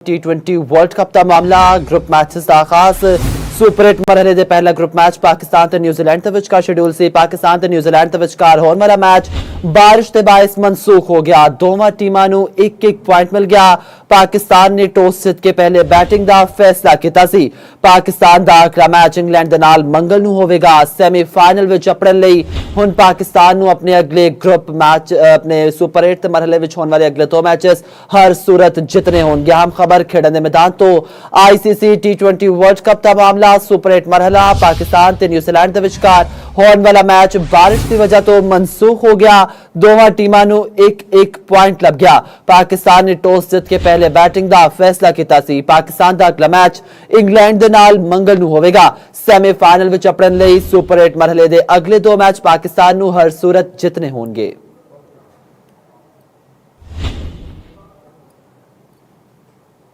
T20 world cup का मामला group matches का आगाज सुपर 8 मरहले दे पहला ग्रुप मैच पाकिस्तान ते न्यूजीलैंड दे विचकार शेड्यूल से पाकिस्तान ते न्यूजीलैंड दे विचकार होने वाला मैच बारिश के बायस मनसूख हो गया। दोवां टीमां नूं एक-एक पॉइंट मिल गया। पाकिस्तान ने टॉस जीत के पहले बैटिंग दा फैसला कीता सी। पाकिस्तान दा अगला मैच इंग्लैंड दे नाल मंगल नूं होवेगा। सेमीफाइनल विच अपड़न लई हुण पाकिस्तान नूं अपने अगले ग्रुप मैच अपने सुपर 8 मरहले विच होने वाले अगले दो मैचेस हर सूरत जितने होंगे। हम खबर खेडन दे मैदान तो ICC T20 वर्ल्ड कप का मामला सुपर 8 मरहला पाकिस्तान ते न्यूजीलैंड दे विचकार होने वाला मैच बारिश की वजह तो मनसूख हो गया। दोवां टीमां नूं एक-एक पॉइंट लग गया। पाकिस्तान ने टॉस जीत के पहले बैटिंग दा फैसला कीता सी। पाकिस्तान दा अगला मैच इंग्लैंड दे नाल मंगल नूं होवेगा। सेमीफाइनल विच अपड़न लई सुपर 8 मरहले दे अगले दो मैच पाकिस्तान नूं हर सूरत जितने होणगे।